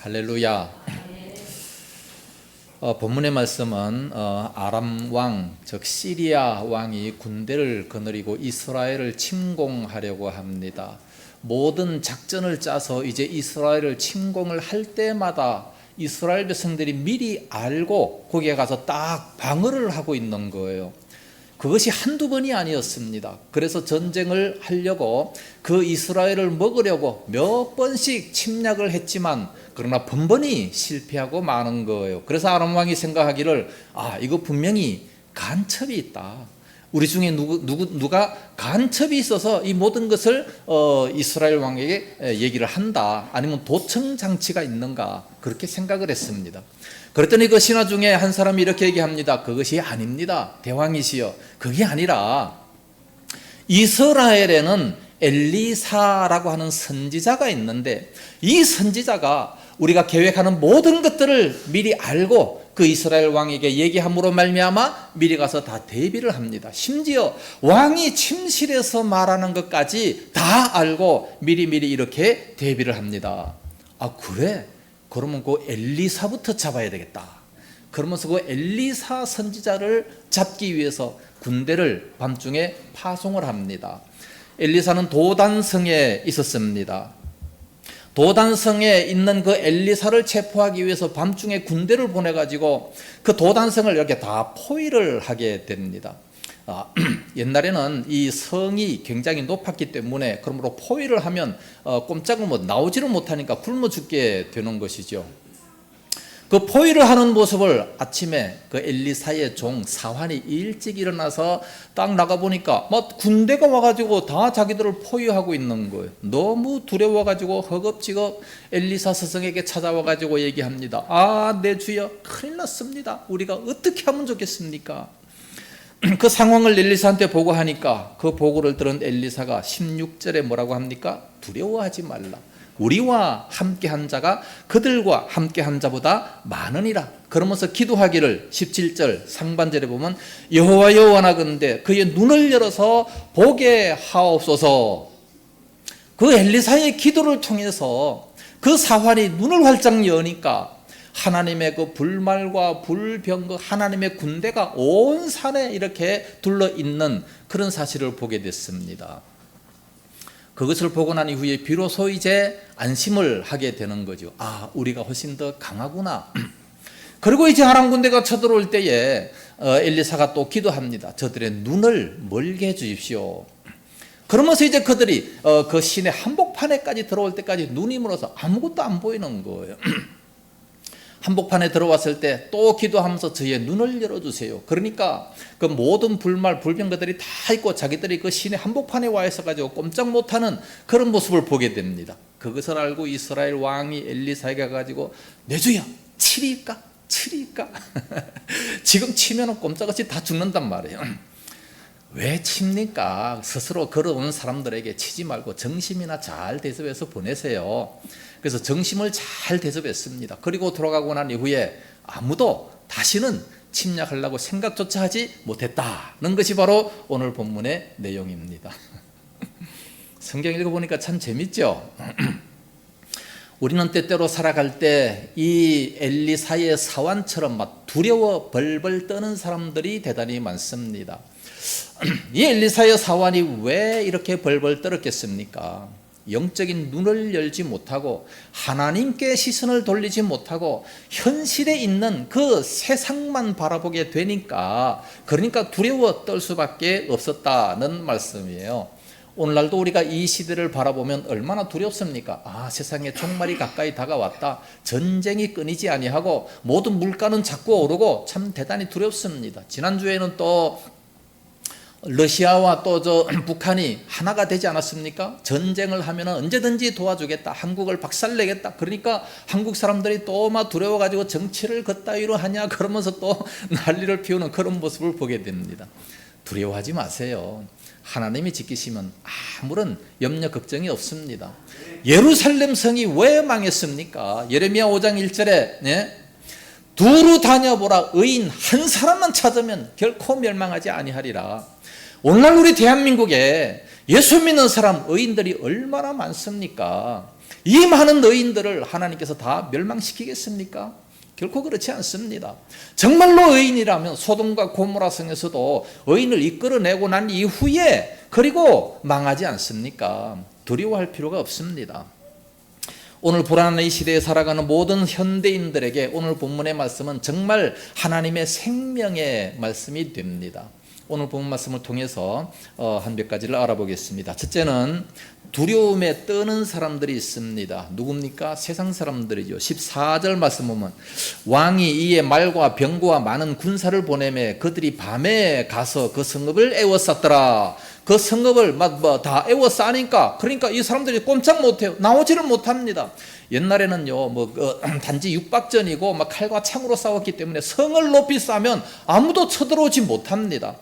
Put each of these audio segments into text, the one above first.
할렐루야. 본문의 말씀은 아람 왕, 즉 시리아 왕이 군대를 거느리고 이스라엘을 침공하려고 합니다. 모든 작전을 짜서 이제 이스라엘을 침공을 할 때마다 이스라엘 백성들이 미리 알고 거기에 가서 딱 방어를 하고 있는 거예요. 그것이 한두 번이 아니었습니다. 그래서 전쟁을 하려고 그 이스라엘을 먹으려고 몇 번씩 침략을 했지만 그러나 번번이 실패하고 마는 거예요. 그래서 아람 왕이 생각하기를 이거 분명히 간첩이 있다. 우리 중에 누가 간첩이 있어서 이 모든 것을 이스라엘 왕에게 얘기를 한다. 아니면 도청 장치가 있는가. 그렇게 생각을 했습니다. 그랬더니 그 신하 중에 한 사람이 이렇게 얘기합니다. 그것이 아닙니다. 대왕이시여. 그게 아니라 이스라엘에는 엘리사라고 하는 선지자가 있는데 이 선지자가 우리가 계획하는 모든 것들을 미리 알고 그 이스라엘 왕에게 얘기함으로 말미암아 미리 가서 다 대비를 합니다. 심지어 왕이 침실에서 말하는 것까지 다 알고 미리미리 이렇게 대비를 합니다. 그래? 그러면 그 엘리사부터 잡아야 되겠다. 그러면서 그 엘리사 선지자를 잡기 위해서 군대를 밤중에 파송을 합니다. 엘리사는 도단성에 있었습니다. 도단성에 있는 그 엘리사를 체포하기 위해서 밤중에 군대를 보내가지고 그 도단성을 이렇게 다 포위를 하게 됩니다. 옛날에는 이 성이 굉장히 높았기 때문에 그러므로 포위를 하면 꼼짝을 나오지를 못하니까 굶어 죽게 되는 것이죠. 그 포위를 하는 모습을 아침에 그 엘리사의 종 사환이 일찍 일어나서 딱 나가보니까 군대가 와가지고 다 자기들을 포위하고 있는 거예요. 너무 두려워가지고 허겁지겁 엘리사 스승에게 찾아와가지고 얘기합니다. 내 주여, 큰일 났습니다. 우리가 어떻게 하면 좋겠습니까? 그 상황을 엘리사한테 보고하니까 그 보고를 들은 엘리사가 16절에 뭐라고 합니까? 두려워하지 말라. 우리와 함께한 자가 그들과 함께한 자보다 많으니라. 그러면서 기도하기를 17절 상반절에 보면 여호와여 원하건대 그의 눈을 열어서 보게 하옵소서. 그 엘리사의 기도를 통해서 그 사환이 눈을 활짝 여니까 하나님의 그 불말과 불병, 하나님의 군대가 온 산에 이렇게 둘러 있는 그런 사실을 보게 됐습니다. 그것을 보고 난 이후에 비로소 이제 안심을 하게 되는 거죠. 우리가 훨씬 더 강하구나. 그리고 이제 아람 군대가 쳐들어올 때에 엘리사가 또 기도합니다. 저들의 눈을 멀게 해주십시오. 그러면서 이제 그들이 그 시내 한복판에까지 들어올 때까지 눈이 멀어서 아무것도 안 보이는 거예요. 한복판에 들어왔을 때 또 기도하면서 저의 눈을 열어주세요. 그러니까 그 모든 불말, 불병거들이 다 있고 자기들이 그 시내 한복판에 와 있어가지고 꼼짝 못하는 그런 모습을 보게 됩니다. 그것을 알고 이스라엘 왕이 엘리사에게 가가지고 내 주여, 치리일까? 지금 치면 꼼짝없이 다 죽는단 말이에요. 왜 칩니까? 스스로 걸어오는 사람들에게 치지 말고 정심이나 잘 대접해서 보내세요. 그래서 정심을 잘 대접했습니다. 그리고 돌아가고 난 이후에 아무도 다시는 침략하려고 생각조차 하지 못했다는 것이 바로 오늘 본문의 내용입니다. 성경 읽어보니까 참 재밌죠? 우리는 때때로 살아갈 때 이 엘리사의 사환처럼 막 두려워 벌벌 떠는 사람들이 대단히 많습니다. 이 엘리사의 사환이 왜 이렇게 벌벌 떨었겠습니까? 영적인 눈을 열지 못하고 하나님께 시선을 돌리지 못하고 현실에 있는 그 세상만 바라보게 되니까 그러니까 두려워 떨 수밖에 없었다는 말씀이에요. 오늘날도 우리가 이 시대를 바라보면 얼마나 두렵습니까? 세상에 종말이 가까이 다가왔다. 전쟁이 끊이지 아니하고 모든 물가는 자꾸 오르고 참 대단히 두렵습니다. 지난주에는 또 러시아와 또 북한이 하나가 되지 않았습니까? 전쟁을 하면 언제든지 도와주겠다. 한국을 박살내겠다. 그러니까 한국 사람들이 또 막 두려워가지고 정치를 그따위로 하냐 그러면서 또 난리를 피우는 그런 모습을 보게 됩니다. 두려워하지 마세요. 하나님이 지키시면 아무런 염려 걱정이 없습니다. 예루살렘 성이 왜 망했습니까? 예레미야 5장 1절에 두루 다녀보라. 의인 한 사람만 찾으면 결코 멸망하지 아니하리라. 오늘날 우리 대한민국에 예수 믿는 사람 의인들이 얼마나 많습니까? 이 많은 의인들을 하나님께서 다 멸망시키겠습니까? 결코 그렇지 않습니다. 정말로 의인이라면 소돔과 고모라 성에서도 의인을 이끌어내고 난 이후에 그리고 망하지 않습니까? 두려워할 필요가 없습니다. 오늘 불안한 이 시대에 살아가는 모든 현대인들에게 오늘 본문의 말씀은 정말 하나님의 생명의 말씀이 됩니다. 오늘 본문 말씀을 통해서 한 몇 가지를 알아보겠습니다. 첫째는 두려움에 떠는 사람들이 있습니다. 누굽니까? 세상 사람들이죠. 14절 말씀 보면 왕이 이에 말과 병거와 많은 군사를 보내매 그들이 밤에 가서 그 성읍을 에워쌌더라. 그 성읍을 다 에워싸니까 그러니까 이 사람들이 꼼짝 못해요. 나오지를 못합니다. 옛날에는요, 단지 육박전이고 칼과 창으로 싸웠기 때문에 성을 높이 쌓으면 아무도 쳐들어오지 못합니다.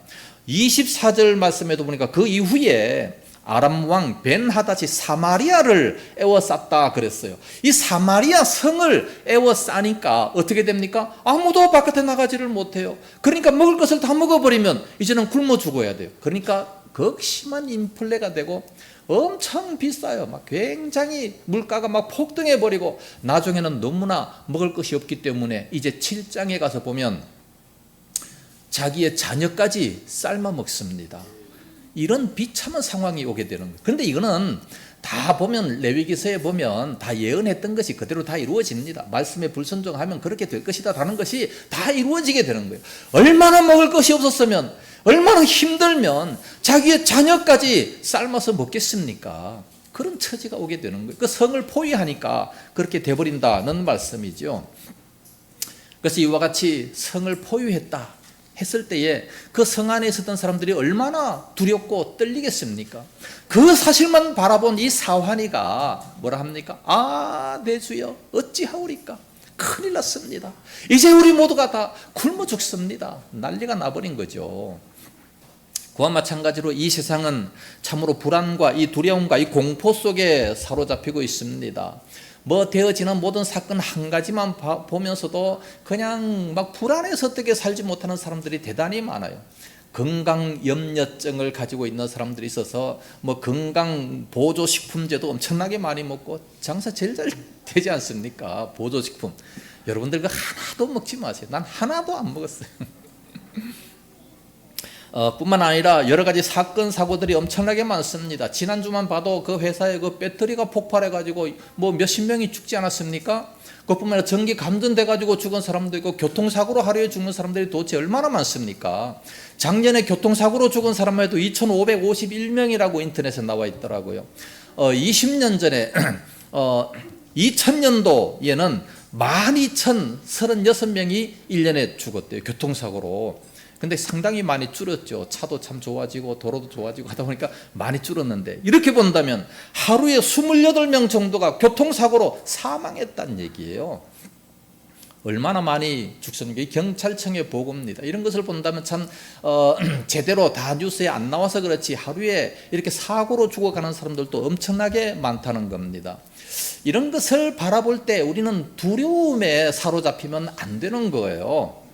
24절 말씀에도 보니까 그 이후에 아람 왕 벤하닷이 사마리아를 에워쌌다 그랬어요. 이 사마리아 성을 에워싸니까 어떻게 됩니까? 아무도 바깥에 나가지를 못해요. 그러니까 먹을 것을 다 먹어버리면 이제는 굶어 죽어야 돼요. 그러니까 극심한 인플레가 되고 엄청 비싸요. 굉장히 물가가 폭등해 버리고 나중에는 너무나 먹을 것이 없기 때문에 이제 7장에 가서 보면 자기의 자녀까지 삶아 먹습니다. 이런 비참한 상황이 오게 되는 거예요. 그런데 이거는 다 보면 레위기서에 보면 다 예언했던 것이 그대로 다 이루어집니다. 말씀에 불순종하면 그렇게 될 것이다 라는 것이 다 이루어지게 되는 거예요. 얼마나 먹을 것이 없었으면, 얼마나 힘들면 자기의 자녀까지 삶아서 먹겠습니까? 그런 처지가 오게 되는 거예요. 그 성을 포위하니까 그렇게 돼버린다는 말씀이죠. 그래서 이와 같이 성을 포위했다 했을 때에 그 성 안에 있었던 사람들이 얼마나 두렵고 떨리겠습니까? 그 사실만 바라본 이 사환이가 뭐라 합니까? 아, 내 주여 어찌하오리까? 큰일 났습니다. 이제 우리 모두가 다 굶어 죽습니다. 난리가 나버린 거죠. 그와 마찬가지로 이 세상은 참으로 불안과 이 두려움과 이 공포 속에 사로잡히고 있습니다. 되어지는 모든 사건 한 가지만 보면서도 그냥 불안해서 어떻게 살지 못하는 사람들이 대단히 많아요. 건강염려증을 가지고 있는 사람들이 있어서 건강보조식품제도 엄청나게 많이 먹고 장사 제일 잘 되지 않습니까? 보조식품. 여러분들 그 하나도 먹지 마세요. 난 하나도 안 먹었어요. 뿐만 아니라 여러 가지 사건 사고들이 엄청나게 많습니다. 지난주만 봐도 그 회사에 그 배터리가 폭발해 가지고 몇십 명이 죽지 않았습니까? 그뿐만 아니라 전기 감전돼 가지고 죽은 사람도 있고 교통사고로 하루에 죽는 사람들이 도대체 얼마나 많습니까? 작년에 교통사고로 죽은 사람만 해도 2,551명이라고 인터넷에 나와 있더라고요. 20년 전에 2000년도에는 12,036명이 1년에 죽었대요. 교통사고로. 근데 상당히 많이 줄었죠. 차도 참 좋아지고 도로도 좋아지고 하다 보니까 많이 줄었는데, 이렇게 본다면 하루에 28명 정도가 교통사고로 사망했다는 얘기예요. 얼마나 많이 죽습니까? 이 경찰청의 보고입니다. 이런 것을 본다면 참 제대로 다 뉴스에 안 나와서 그렇지 하루에 이렇게 사고로 죽어가는 사람들도 엄청나게 많다는 겁니다. 이런 것을 바라볼 때 우리는 두려움에 사로잡히면 안 되는 거예요.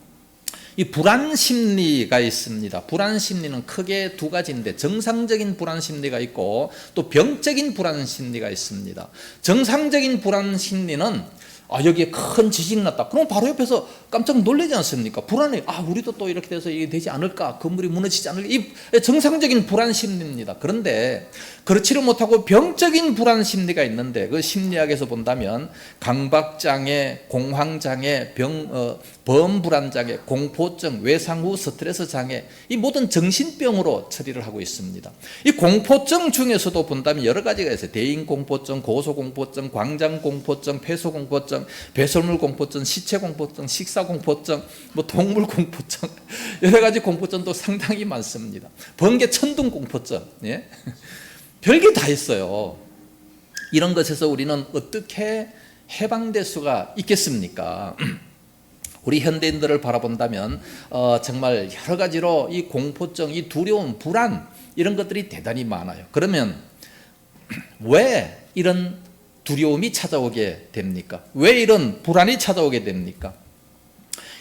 이 불안 심리가 있습니다. 불안 심리는 크게 두 가지인데, 정상적인 불안 심리가 있고 또 병적인 불안 심리가 있습니다. 정상적인 불안 심리는 여기에 큰 지진이 났다. 그럼 바로 옆에서 깜짝 놀라지 않습니까? 불안해. 우리도 또 이렇게 돼서 이게 되지 않을까? 건물이 무너지지 않을까? 이 정상적인 불안 심리입니다. 그런데 그렇지를 못하고 병적인 불안 심리가 있는데, 그 심리학에서 본다면 강박장애, 공황장애, 범불안장애, 공포증, 외상 후 스트레스 장애, 이 모든 정신병으로 처리를 하고 있습니다. 이 공포증 중에서도 본다면 여러 가지가 있어요. 대인공포증, 고소공포증, 광장공포증, 폐소공포증, 배설물공포증, 시체공포증, 식사공포증, 동물공포증, 여러 가지 공포증도 상당히 많습니다. 번개천둥공포증, 예? 별게 다 있어요. 이런 것에서 우리는 어떻게 해방될 수가 있겠습니까? 우리 현대인들을 바라본다면 정말 여러 가지로 이 공포증, 이 두려움, 불안, 이런 것들이 대단히 많아요. 그러면 왜 이런 두려움이 찾아오게 됩니까? 왜 이런 불안이 찾아오게 됩니까?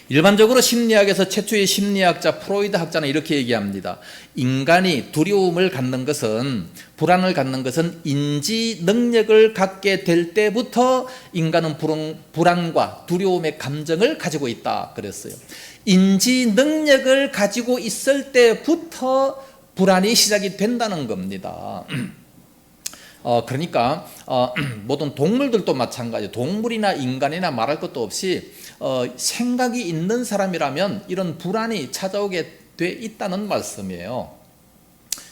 일반적으로 심리학에서 최초의 심리학자 프로이드 학자는 이렇게 얘기합니다. 인간이 두려움을 갖는 것은, 불안을 갖는 것은 인지 능력을 갖게 될 때부터 인간은 불안과 두려움의 감정을 가지고 있다 그랬어요. 인지 능력을 가지고 있을 때부터 불안이 시작이 된다는 겁니다. 그러니까 모든 동물들도 마찬가지예요. 동물이나 인간이나 말할 것도 없이 생각이 있는 사람이라면 이런 불안이 찾아오게 돼 있다는 말씀이에요.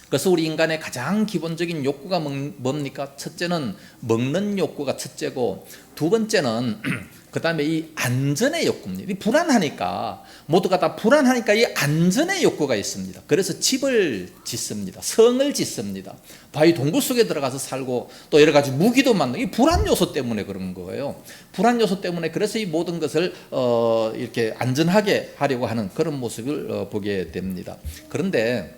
그래서 우리 인간의 가장 기본적인 욕구가 뭡니까? 첫째는 먹는 욕구가 첫째고, 두 번째는 그 다음에 이 안전의 욕구입니다. 이 불안하니까, 모두가 다 불안하니까 이 안전의 욕구가 있습니다. 그래서 집을 짓습니다. 성을 짓습니다. 바위 동굴 속에 들어가서 살고, 또 여러 가지 무기도 만들고, 이 불안 요소 때문에 그런 거예요. 불안 요소 때문에 그래서 이 모든 것을 이렇게 안전하게 하려고 하는 그런 모습을 보게 됩니다. 그런데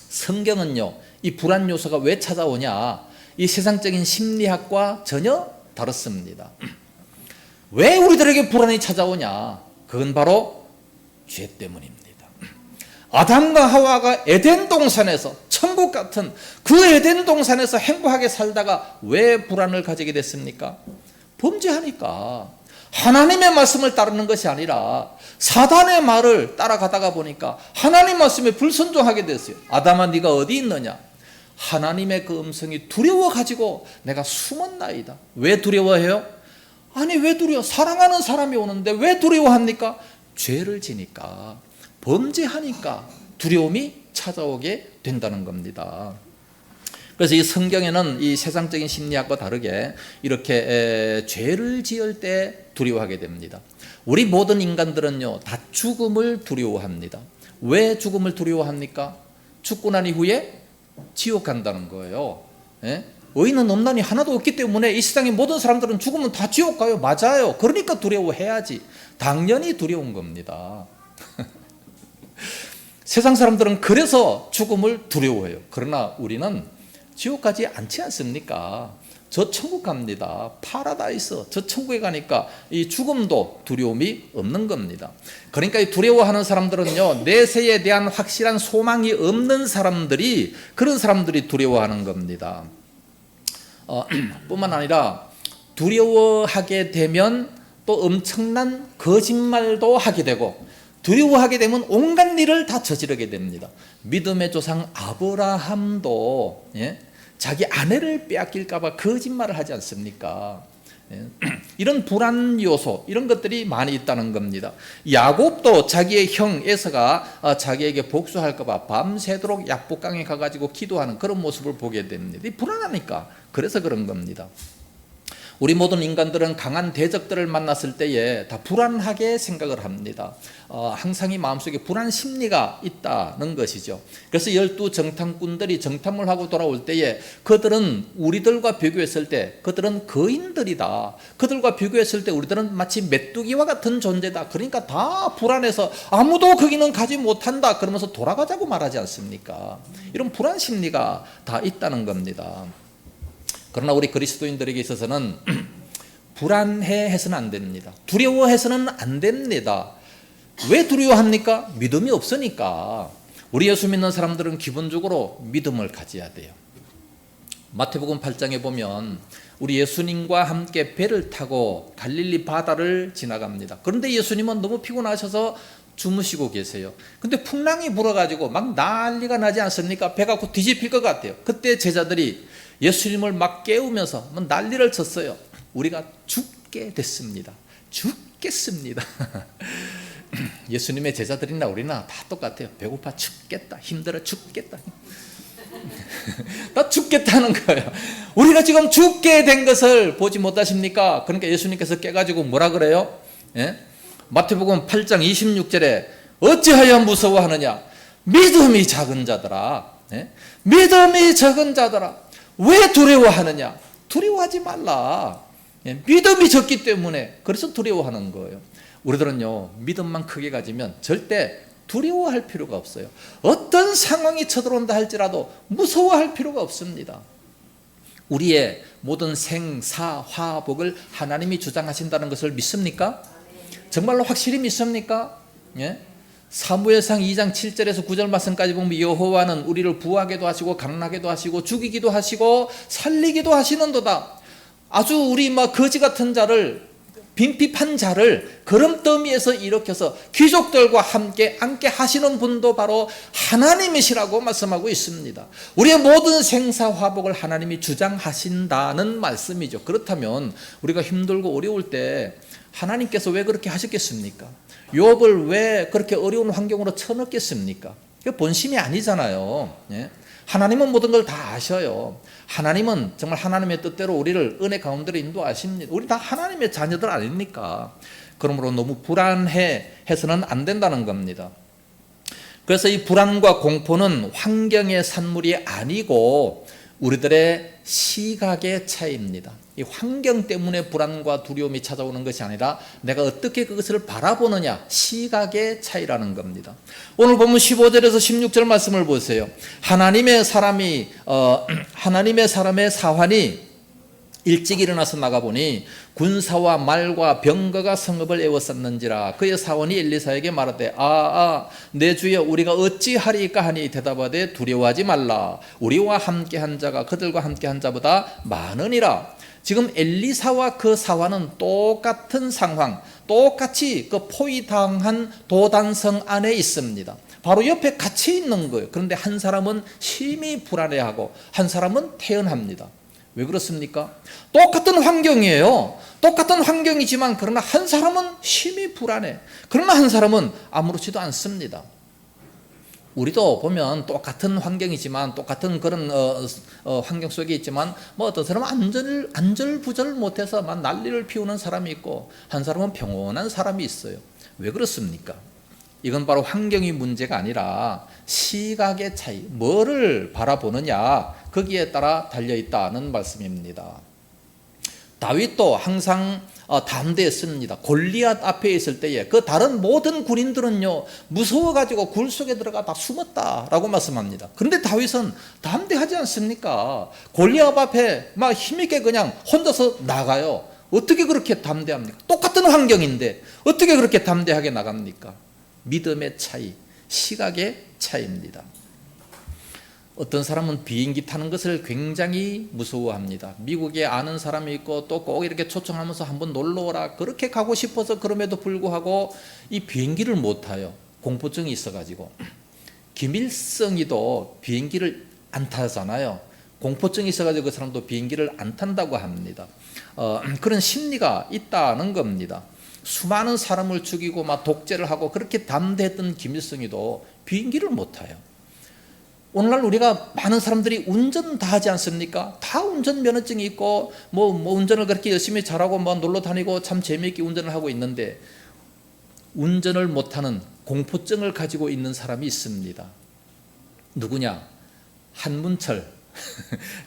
성경은요, 이 불안 요소가 왜 찾아오냐? 이 세상적인 심리학과 전혀 다릅니다. 왜 우리들에게 불안이 찾아오냐? 그건 바로 죄 때문입니다. 아담과 하와가 에덴 동산에서, 천국 같은 그 에덴 동산에서 행복하게 살다가 왜 불안을 가지게 됐습니까? 범죄하니까. 하나님의 말씀을 따르는 것이 아니라 사단의 말을 따라가다가 보니까 하나님 말씀에 불순종하게 됐어요. 아담아, 네가 어디 있느냐? 하나님의 그 음성이 두려워가지고 내가 숨었나이다. 왜 두려워해요? 아니, 왜 두려워? 사랑하는 사람이 오는데 왜 두려워합니까? 죄를 지니까, 범죄하니까 두려움이 찾아오게 된다는 겁니다. 그래서 이 성경에는 이 세상적인 심리학과 다르게 이렇게 죄를 지을 때 두려워하게 됩니다. 우리 모든 인간들은요, 다 죽음을 두려워합니다. 왜 죽음을 두려워합니까? 죽고 난 이후에 지옥 간다는 거예요. 예? 의인은 없나니 하나도 없기 때문에 이 세상의 모든 사람들은 죽으면 다 지옥 가요. 맞아요. 그러니까 두려워해야지. 당연히 두려운 겁니다. 세상 사람들은 그래서 죽음을 두려워해요. 그러나 우리는 지옥 가지 않지 않습니까? 저 천국 갑니다. 파라다이스. 저 천국에 가니까 이 죽음도 두려움이 없는 겁니다. 그러니까 이 두려워하는 사람들은요, 내세에 대한 확실한 소망이 없는 사람들이, 그런 사람들이 두려워하는 겁니다. 뿐만 아니라 두려워하게 되면 또 엄청난 거짓말도 하게 되고, 두려워하게 되면 온갖 일을 다 저지르게 됩니다. 믿음의 조상 아브라함도 자기 아내를 빼앗길까 봐 거짓말을 하지 않습니까? 이런 불안 요소, 이런 것들이 많이 있다는 겁니다. 야곱도 자기의 형 에서가 자기에게 복수할까 봐 밤새도록 약복강에 가가지고 기도하는 그런 모습을 보게 됩니다. 불안하니까. 그래서 그런 겁니다. 우리 모든 인간들은 강한 대적들을 만났을 때에 다 불안하게 생각을 합니다. 항상 이 마음속에 불안 심리가 있다는 것이죠. 그래서 12정탐꾼들이 정탐을 하고 돌아올 때에 그들은 우리들과 비교했을 때 그들은 거인들이다. 그들과 비교했을 때 우리들은 마치 메뚜기와 같은 존재다. 그러니까 다 불안해서 아무도 거기는 가지 못한다. 그러면서 돌아가자고 말하지 않습니까? 이런 불안 심리가 다 있다는 겁니다. 그러나 우리 그리스도인들에게 있어서는 불안해해서는 안 됩니다. 두려워해서는 안 됩니다. 왜 두려워합니까? 믿음이 없으니까. 우리 예수 믿는 사람들은 기본적으로 믿음을 가져야 돼요. 마태복음 8장에 보면 우리 예수님과 함께 배를 타고 갈릴리 바다를 지나갑니다. 그런데 예수님은 너무 피곤하셔서 주무시고 계세요. 근데 풍랑이 불어가지고 막 난리가 나지 않습니까? 배가 곧 뒤집힐 것 같아요. 그때 제자들이 예수님을 막 깨우면서 난리를 쳤어요. 우리가 죽게 됐습니다. 죽겠습니다. 예수님의 제자들이나 우리나 다 똑같아요. 배고파 죽겠다. 힘들어 죽겠다. 다 죽겠다는 거예요. 우리가 지금 죽게 된 것을 보지 못하십니까? 그러니까 예수님께서 깨가지고 뭐라 그래요? 예? 마태복음 8장 26절에 어찌하여 무서워하느냐? 믿음이 작은 자들아. 예? 믿음이 적은 자들아. 왜 두려워하느냐? 두려워하지 말라. 믿음이 적기 때문에 그래서 두려워하는 거예요. 우리들은요, 믿음만 크게 가지면 절대 두려워할 필요가 없어요. 어떤 상황이 쳐들어온다 할지라도 무서워할 필요가 없습니다. 우리의 모든 생사화복을 하나님이 주장하신다는 것을 믿습니까? 정말로 확실히 믿습니까? 예? 사무엘상 2장 7절에서 9절 말씀까지 보면 여호와는 우리를 부하게도 하시고 강나게도 하시고 죽이기도 하시고 살리기도 하시는도다. 아주 우리 막 거지 같은 자를, 빈핍한 자를 거름더미에서 일으켜서 귀족들과 함께 앉게 하시는 분도 바로 하나님이시라고 말씀하고 있습니다. 우리의 모든 생사화복을 하나님이 주장하신다는 말씀이죠. 그렇다면 우리가 힘들고 어려울 때 하나님께서 왜 그렇게 하셨겠습니까? 욥을 왜 그렇게 어려운 환경으로 쳐넣겠습니까? 그게 본심이 아니잖아요. 예? 하나님은 모든 걸 다 아셔요. 하나님은 정말 하나님의 뜻대로 우리를 은혜 가운데로 인도하십니다. 우리 다 하나님의 자녀들 아닙니까? 그러므로 너무 불안해서는 안 된다는 겁니다. 그래서 이 불안과 공포는 환경의 산물이 아니고 우리들의 시각의 차이입니다. 이 환경 때문에 불안과 두려움이 찾아오는 것이 아니라 내가 어떻게 그것을 바라보느냐, 시각의 차이라는 겁니다. 오늘 보면 15절에서 16절 말씀을 보세요. 하나님의 사람의 사환이 일찍 일어나서 나가보니 군사와 말과 병거가 성읍을 에워쌌는지라. 그의 사원이 엘리사에게 말하되 내 주여 우리가 어찌하리까 하니 대답하되 두려워하지 말라. 우리와 함께한 자가 그들과 함께한 자보다 많으니라. 지금 엘리사와 그 사환은 똑같은 상황, 똑같이 그 포위당한 도단성 안에 있습니다. 바로 옆에 같이 있는 거예요. 그런데 한 사람은 심히 불안해하고 한 사람은 태연합니다. 왜 그렇습니까? 똑같은 환경이에요. 똑같은 환경이지만 그러나 한 사람은 심히 불안해. 그러나 한 사람은 아무렇지도 않습니다. 우리도 보면 똑같은 환경이지만 똑같은 그런 환경 속에 있지만 뭐 어떤 사람은 안절부절 못해서 막 난리를 피우는 사람이 있고 한 사람은 평온한 사람이 있어요. 왜 그렇습니까? 이건 바로 환경이 문제가 아니라 시각의 차이, 뭐를 바라보느냐 거기에 따라 달려있다는 말씀입니다. 다윗도 항상 담대했습니다. 골리앗 앞에 있을 때에 그 다른 모든 군인들은요 무서워가지고 굴 속에 들어가 다 숨었다라고 말씀합니다. 그런데 다윗은 담대하지 않습니까? 골리앗 앞에 막 힘있게 그냥 혼자서 나가요. 어떻게 그렇게 담대합니까? 똑같은 환경인데 어떻게 그렇게 담대하게 나갑니까? 믿음의 차이, 시각의 차이입니다. 어떤 사람은 비행기 타는 것을 굉장히 무서워합니다. 미국에 아는 사람이 있고 또 꼭 이렇게 초청하면서 한번 놀러 오라 그렇게 가고 싶어서 그럼에도 불구하고 이 비행기를 못 타요. 공포증이 있어가지고. 김일성이도 비행기를 안 타잖아요. 공포증이 있어가지고 그 사람도 비행기를 안 탄다고 합니다. 그런 심리가 있다는 겁니다. 수많은 사람을 죽이고 막 독재를 하고 그렇게 담대했던 김일성이도 비행기를 못 타요. 오늘날 우리가 많은 사람들이 운전 다 하지 않습니까? 다 운전 면허증이 있고 뭐 운전을 그렇게 열심히 잘하고 뭐 놀러 다니고 참 재미있게 운전을 하고 있는데 운전을 못하는 공포증을 가지고 있는 사람이 있습니다. 누구냐? 한문철.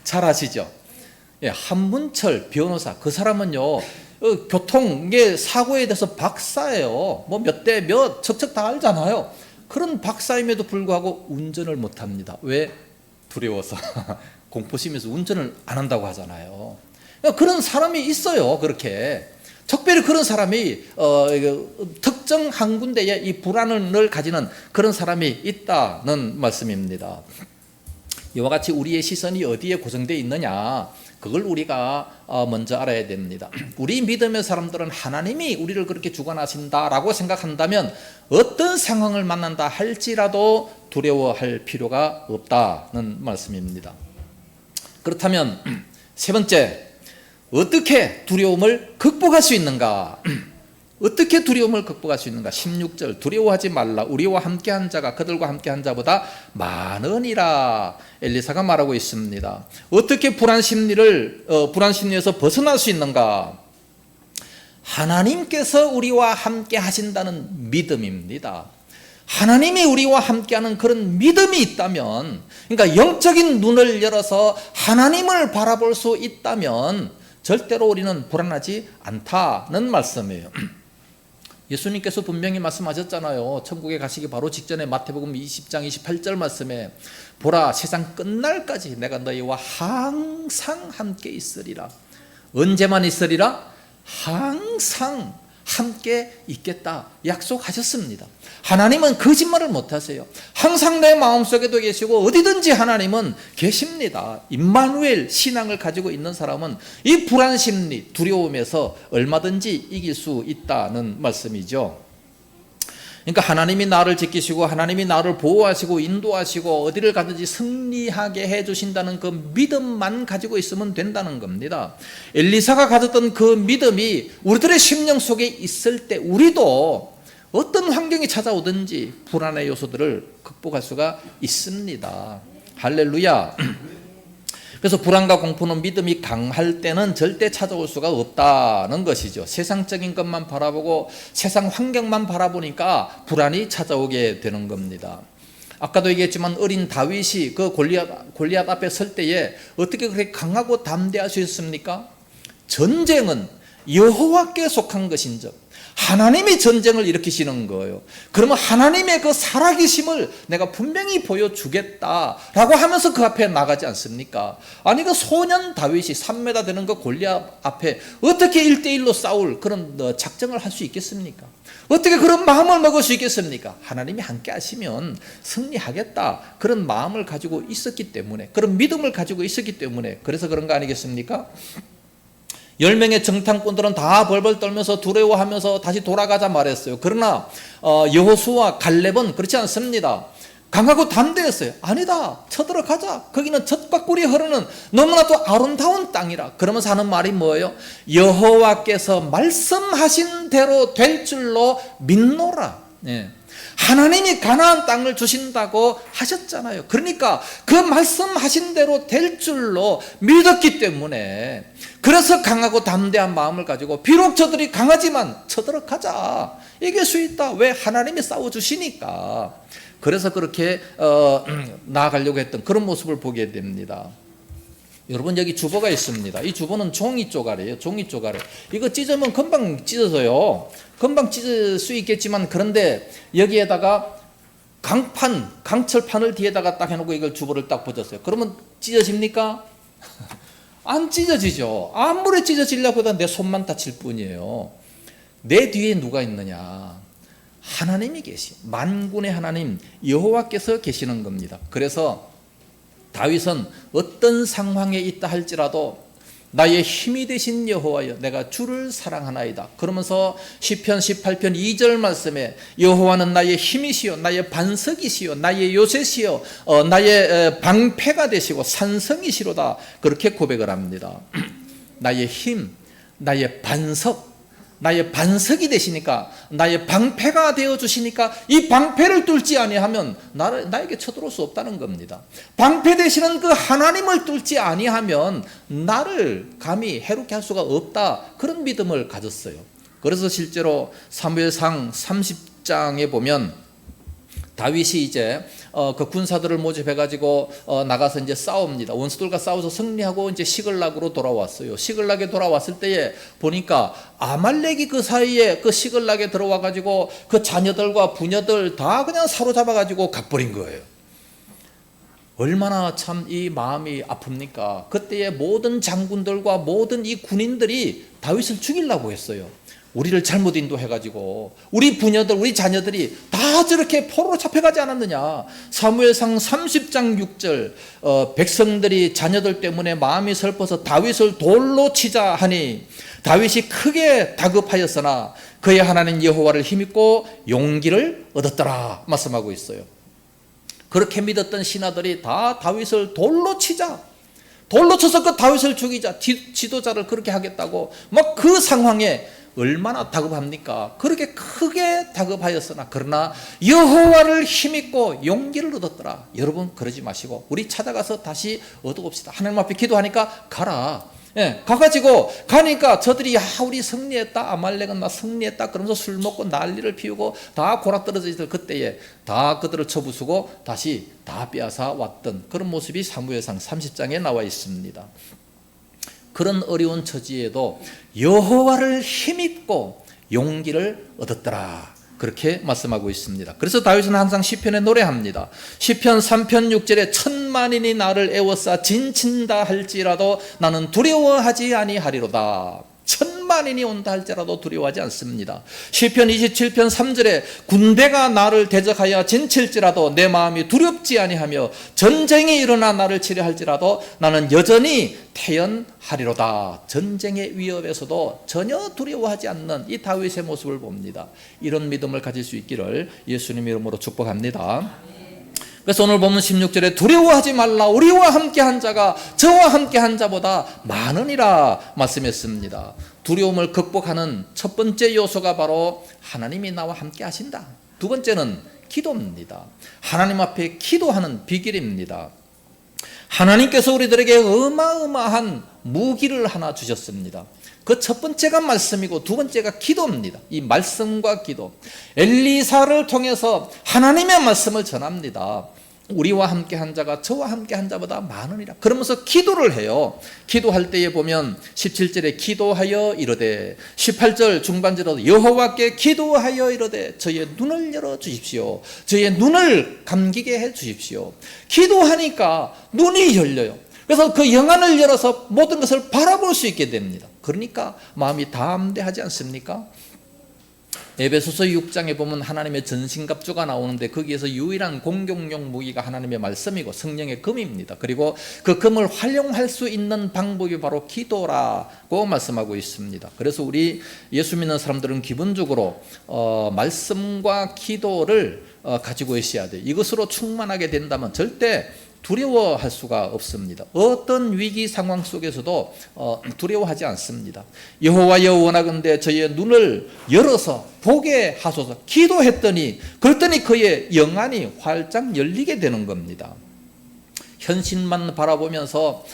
잘 아시죠? 예, 한문철 변호사. 그 사람은요 교통의 사고에 대해서 박사예요. 뭐 몇 대 몇 척척 다 알잖아요. 그런 박사임에도 불구하고 운전을 못합니다. 왜? 두려워서. 공포심에서 운전을 안 한다고 하잖아요. 그런 사람이 있어요. 그렇게 특별히 그런 사람이 특정 한 군데에 이 불안을 가지는 그런 사람이 있다는 말씀입니다. 이와 같이 우리의 시선이 어디에 고정되어 있느냐, 그걸 우리가 먼저 알아야 됩니다. 우리 믿음의 사람들은 하나님이 우리를 그렇게 주관하신다라고 생각한다면 어떤 상황을 만난다 할지라도 두려워할 필요가 없다는 말씀입니다. 그렇다면 세 번째, 어떻게 두려움을 극복할 수 있는가? 어떻게 두려움을 극복할 수 있는가? 16절, 두려워하지 말라. 우리와 함께한 자가 그들과 함께한 자보다 많으니라. 엘리사가 말하고 있습니다. 어떻게 불안 심리에서 벗어날 수 있는가? 하나님께서 우리와 함께 하신다는 믿음입니다. 하나님이 우리와 함께하는 그런 믿음이 있다면, 그러니까 영적인 눈을 열어서 하나님을 바라볼 수 있다면 절대로 우리는 불안하지 않다는 말씀이에요. 예수님께서 분명히 말씀하셨잖아요. 천국에 가시기 바로 직전에 마태복음 20장 28절 말씀에 보라, 세상 끝날까지 내가 너희와 항상 함께 있으리라. 언제만 있으리라? 함께 있겠다 약속하셨습니다. 하나님은 거짓말을 못하세요. 항상 내 마음속에도 계시고 어디든지 하나님은 계십니다. 임마누엘 신앙을 가지고 있는 사람은 이 불안심리, 두려움에서 얼마든지 이길 수 있다는 말씀이죠. 그러니까 하나님이 나를 지키시고 하나님이 나를 보호하시고 인도하시고 어디를 가든지 승리하게 해주신다는 그 믿음만 가지고 있으면 된다는 겁니다. 엘리사가 가졌던 그 믿음이 우리들의 심령 속에 있을 때 우리도 어떤 환경이 찾아오든지 불안의 요소들을 극복할 수가 있습니다. 할렐루야. 그래서 불안과 공포는 믿음이 강할 때는 절대 찾아올 수가 없다는 것이죠. 세상적인 것만 바라보고 세상 환경만 바라보니까 불안이 찾아오게 되는 겁니다. 아까도 얘기했지만 어린 다윗이 그 골리앗 앞에 설 때에 어떻게 그렇게 강하고 담대할 수 있습니까? 전쟁은 여호와께 속한 것인즉 하나님이 전쟁을 일으키시는 거예요. 그러면 하나님의 그 살아계심을 내가 분명히 보여주겠다라고 하면서 그 앞에 나가지 않습니까? 아니 그 소년 다윗이 3m 되는 그 골리앗 앞에 어떻게 1대1로 싸울 그런 작정을 할 수 있겠습니까? 어떻게 그런 마음을 먹을 수 있겠습니까? 하나님이 함께 하시면 승리하겠다 그런 마음을 가지고 있었기 때문에, 그런 믿음을 가지고 있었기 때문에 그래서 그런 거 아니겠습니까? 10명의 정탐꾼들은 다 벌벌 떨면서 두려워하면서 다시 돌아가자 말했어요. 그러나 여호수아와 갈렙은 그렇지 않습니다. 강하고 담대했어요. 아니다, 쳐들어가자. 거기는 젖과 꿀이 흐르는 너무나도 아름다운 땅이라. 그러면서 하는 말이 뭐예요? 여호와께서 말씀하신 대로 될 줄로 믿노라. 네. 하나님이 가나안 땅을 주신다고 하셨잖아요. 그러니까 그 말씀하신 대로 될 줄로 믿었기 때문에, 그래서 강하고 담대한 마음을 가지고 비록 저들이 강하지만 쳐들어가자, 이길 수 있다. 왜? 하나님이 싸워주시니까. 그래서 그렇게 나아가려고 했던 그런 모습을 보게 됩니다. 여러분, 여기 주보가 있습니다. 이 주보는 종이 쪼가리예요. 종이 쪼가리. 이거 찢으면 금방 찢어져요. 금방 찢을 수 있겠지만, 그런데 여기에다가 강철판을 뒤에다가 딱 해놓고 이걸 주보를 딱 붙였어요. 그러면 찢어집니까? 안 찢어지죠. 아무리 찢어지려고 해도 내 손만 다칠 뿐이에요. 내 뒤에 누가 있느냐? 하나님이 계시, 만군의 하나님 여호와께서 계시는 겁니다. 그래서 다윗은 어떤 상황에 있다 할지라도 나의 힘이 되신 여호와여, 내가 주를 사랑하나이다. 그러면서 시편 18편 2절 말씀에 여호와는 나의 힘이시요 나의 반석이시요 나의 요새시요 나의 방패가 되시고 산성이시로다. 그렇게 고백을 합니다. 나의 힘, 나의 반석, 나의 반석이 되시니까, 나의 방패가 되어주시니까 이 방패를 뚫지 아니하면 나에게 쳐들어올 수 없다는 겁니다. 방패 되시는 그 하나님을 뚫지 아니하면 나를 감히 해롭게 할 수가 없다, 그런 믿음을 가졌어요. 그래서 실제로 사무엘상 30장에 보면 다윗이 이제 그 군사들을 모집해가지고 나가서 이제 싸웁니다. 원수들과 싸워서 승리하고 이제 시글락으로 돌아왔어요. 시글락에 돌아왔을 때에 보니까 아말렉이 그 사이에 그 시글락에 들어와가지고 그 자녀들과 부녀들 다 그냥 사로잡아가지고 가버린 거예요. 얼마나 참 이 마음이 아픕니까? 그때의 모든 장군들과 모든 이 군인들이 다윗을 죽이려고 했어요. 우리를 잘못 인도해가지고 우리 부녀들, 우리 자녀들이 다 저렇게 포로로 잡혀가지 않았느냐. 사무엘상 30장 6절 백성들이 자녀들 때문에 마음이 슬퍼서 다윗을 돌로 치자 하니 다윗이 크게 다급하였으나 그의 하나님 여호와를 힘입고 용기를 얻었더라 말씀하고 있어요. 그렇게 믿었던 신하들이 다 다윗을 돌로 치자, 돌로 쳐서 그 다윗을 죽이자, 지도자를 그렇게 하겠다고 막 그 상황에 얼마나 다급합니까? 그렇게 크게 다급하였으나 그러나 여호와를 힘입고 용기를 얻었더라. 여러분, 그러지 마시고 우리 찾아가서 다시 얻어봅시다. 하나님 앞에 기도하니까 가라. 예, 가가지고 가니까 저들이 우리 승리했다, 아말렉은 나 승리했다 그러면서 술 먹고 난리를 피우고 다 고락떨어져 있을 그때에 다 그들을 쳐부수고 다시 다 빼앗아 왔던 그런 모습이 사무엘상 30장에 나와 있습니다. 그런 어려운 처지에도 여호와를 힘입고 용기를 얻었더라, 그렇게 말씀하고 있습니다. 그래서 다윗은 항상 시편에 노래합니다. 시편 3편 6절에 천만인이 나를 애워싸 진친다 할지라도 나는 두려워하지 아니하리로다. 천만 천만인이 온다 할지라도 두려워하지 않습니다. 시편 27편 3절에 군대가 나를 대적하여 진칠지라도 내 마음이 두렵지 아니하며 전쟁이 일어나 나를 치려 할지라도 나는 여전히 태연하리로다. 전쟁의 위협에서도 전혀 두려워하지 않는 이 다윗의 모습을 봅니다. 이런 믿음을 가질 수 있기를 예수님 이름으로 축복합니다. 그래서 오늘 보면 16절에 두려워하지 말라. 우리와 함께한 자가 저와 함께한 자보다 많으니라 말씀했습니다. 두려움을 극복하는 첫 번째 요소가 바로 하나님이 나와 함께 하신다. 두 번째는 기도입니다. 하나님 앞에 기도하는 비결입니다. 하나님께서 우리들에게 어마어마한 무기를 하나 주셨습니다. 그 첫 번째가 말씀이고 두 번째가 기도입니다. 이 말씀과 기도. 엘리사를 통해서 하나님의 말씀을 전합니다. 우리와 함께 한 자가 저와 함께 한 자보다 많으니라. 그러면서 기도를 해요. 기도할 때에 보면 17절에 기도하여 이르되, 18절 중반절에도 여호와께 기도하여 이르되 저의 눈을 열어 주십시오. 저의 눈을 감기게 해 주십시오. 기도하니까 눈이 열려요. 그래서 그 영안을 열어서 모든 것을 바라볼 수 있게 됩니다. 그러니까 마음이 담대하지 않습니까? 에베소서 6장에 보면 하나님의 전신갑주가 나오는데 거기에서 유일한 공격용 무기가 하나님의 말씀이고 성령의 금입니다. 그리고 그 금을 활용할 수 있는 방법이 바로 기도라고 말씀하고 있습니다. 그래서 우리 예수 믿는 사람들은 기본적으로 말씀과 기도를 가지고 있어야 돼요. 이것으로 충만하게 된다면 절대 두려워할 수가 없습니다. 어떤 위기 상황 속에서도 두려워하지 않습니다. 여호와여 원하건대 저의 눈을 열어서 보게 하소서. 기도했더니 그랬더니 그의 영안이 활짝 열리게 되는 겁니다. 현실만 바라보면서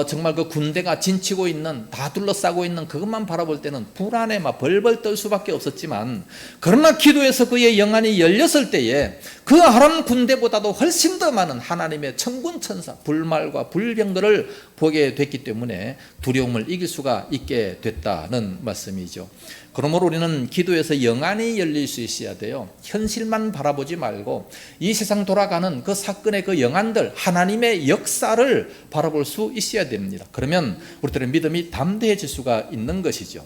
정말 그 군대가 진치고 있는, 다 둘러싸고 있는 그것만 바라볼 때는 불안에 막 벌벌 떨 수밖에 없었지만, 그러나 기도에서 그의 영안이 열렸을 때에 그 아람 군대보다도 훨씬 더 많은 하나님의 천군 천사, 불말과 불병들을 보게 됐기 때문에 두려움을 이길 수가 있게 됐다는 말씀이죠. 그러므로 우리는 기도에서 영안이 열릴 수 있어야 돼요. 현실만 바라보지 말고 이 세상 돌아가는 그 사건의 그 영안들, 하나님의 역사를 바라볼 수 있어야 됩니다. 그러면 우리들의 믿음이 담대해질 수가 있는 것이죠.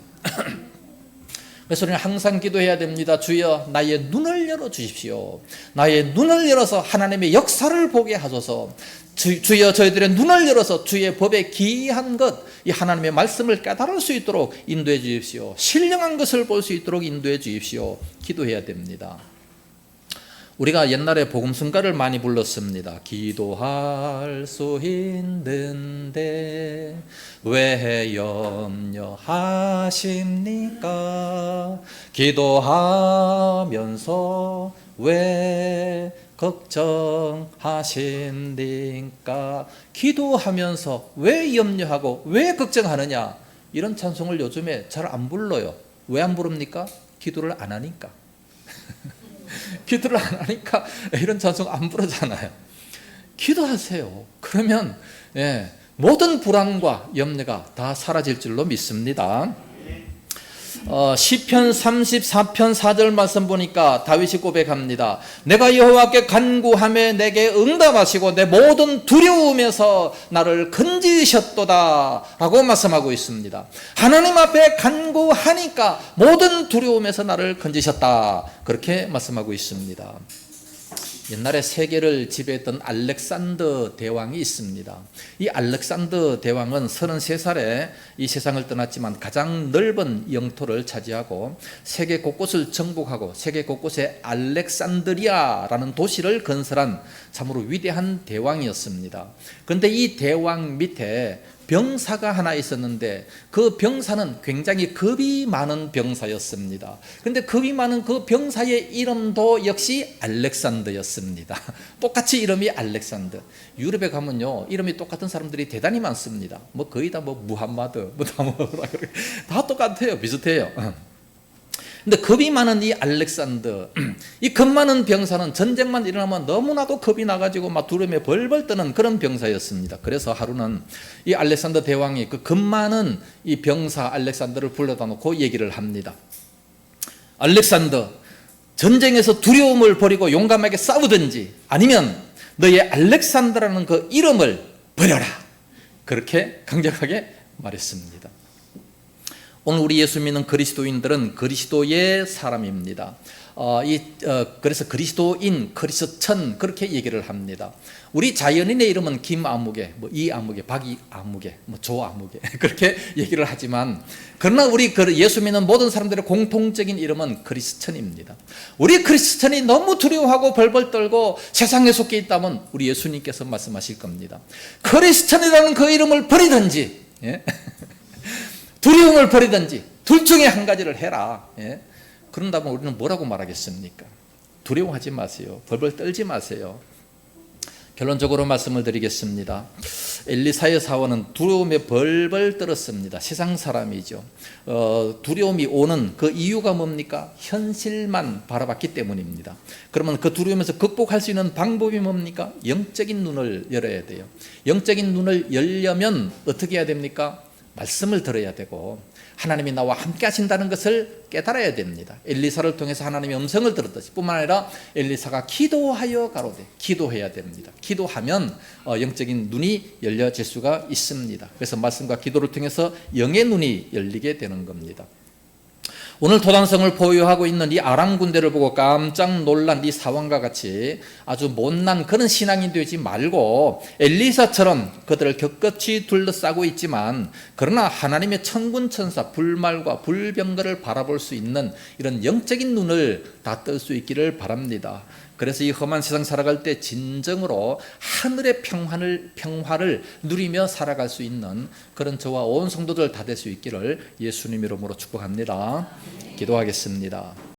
그래서 우리는 항상 기도해야 됩니다. 주여 나의 눈을 열어주십시오. 나의 눈을 열어서 하나님의 역사를 보게 하소서. 주여 저희들의 눈을 열어서 주의 법에 기이한 것, 이 하나님의 말씀을 깨달을 수 있도록 인도해 주십시오. 신령한 것을 볼 수 있도록 인도해 주십시오. 기도해야 됩니다. 우리가 옛날에 복음성가를 많이 불렀습니다. 기도할 수 있는데 왜 염려하십니까? 기도하면서 왜 걱정하십니까? 기도하면서 왜 염려하고 왜 걱정하느냐? 이런 찬송을 요즘에 잘 안 불러요. 왜 안 부릅니까? 기도를 안 하니까. 기도를 안 하니까 이런 찬송 안 부르잖아요. 기도하세요. 그러면 모든 불안과 염려가 다 사라질 줄로 믿습니다. 시편 34편 4절 말씀 보니까 다윗이 고백합니다. 내가 여호와께 간구하며 내게 응답하시고 내 모든 두려움에서 나를 건지셨도다 라고 말씀하고 있습니다. 하나님 앞에 간구하니까 모든 두려움에서 나를 건지셨다, 그렇게 말씀하고 있습니다. 옛날에 세계를 지배했던 알렉산더 대왕이 있습니다. 이 알렉산더 대왕은 33살에 이 세상을 떠났지만 가장 넓은 영토를 차지하고 세계 곳곳을 정복하고 세계 곳곳에 알렉산드리아라는 도시를 건설한 참으로 위대한 대왕이었습니다. 그런데 이 대왕 밑에 병사가 하나 있었는데 그 병사는 굉장히 겁이 많은 병사였습니다. 그런데 겁이 많은 그 병사의 이름도 역시 알렉산더였습니다. 똑같이 이름이 알렉산더. 유럽에 가면요 이름이 똑같은 사람들이 대단히 많습니다. 뭐 거의 다 무함마드 다 똑같아요. 비슷해요. 근데 겁이 많은 이 알렉산더, 이 겁 많은 병사는 전쟁만 일어나면 너무나도 겁이 나가지고 막 두려움에 벌벌 떠는 그런 병사였습니다. 그래서 하루는 이 알렉산더 대왕이 그 겁 많은 이 병사 알렉산더를 불러다 놓고 얘기를 합니다. 알렉산더, 전쟁에서 두려움을 버리고 용감하게 싸우든지 아니면 너의 알렉산더라는 그 이름을 버려라, 그렇게 강력하게 말했습니다. 오늘 우리 예수 믿는 그리스도인들은 그리스도의 사람입니다. 그래서 그리스도인, 그리스천 그렇게 얘기를 합니다. 우리 자연인의 이름은 김아무개, 뭐 이아무개, 박이아무개, 뭐 조아무개 그렇게 얘기를 하지만 그러나 우리 예수 믿는 모든 사람들의 공통적인 이름은 그리스천입니다. 우리 그리스천이 너무 두려워하고 벌벌 떨고 세상에 속해 있다면 우리 예수님께서 말씀하실 겁니다. 그리스천이라는 그 이름을 버리든지, 예? 두려움을 버리든지 둘 중에 한 가지를 해라. 예? 그런다면 우리는 뭐라고 말하겠습니까? 두려워하지 마세요. 벌벌 떨지 마세요. 결론적으로 말씀을 드리겠습니다. 엘리사의 사원은 두려움에 벌벌 떨었습니다. 세상 사람이죠. 두려움이 오는 그 이유가 뭡니까? 현실만 바라봤기 때문입니다. 그러면 그 두려움에서 극복할 수 있는 방법이 뭡니까? 영적인 눈을 열어야 돼요. 영적인 눈을 열려면 어떻게 해야 됩니까? 말씀을 들어야 되고 하나님이 나와 함께 하신다는 것을 깨달아야 됩니다. 엘리사를 통해서 하나님의 음성을 들었듯이 뿐만 아니라 엘리사가 기도하여 가로되 기도해야 됩니다. 기도하면 영적인 눈이 열려질 수가 있습니다. 그래서 말씀과 기도를 통해서 영의 눈이 열리게 되는 겁니다. 오늘 도단성을 보유하고 있는 이 아람 군대를 보고 깜짝 놀란 이 사왕과 같이 아주 못난 그런 신앙이 되지 말고 엘리사처럼 그들을 격같이 둘러싸고 있지만 그러나 하나님의 천군 천사 불말과 불병거를 바라볼 수 있는 이런 영적인 눈을 다 뜰 수 있기를 바랍니다. 그래서 이 험한 세상 살아갈 때 진정으로 하늘의 평화를 누리며 살아갈 수 있는 그런 저와 온 성도들 다 될 수 있기를 예수님 이름으로 축복합니다. 기도하겠습니다.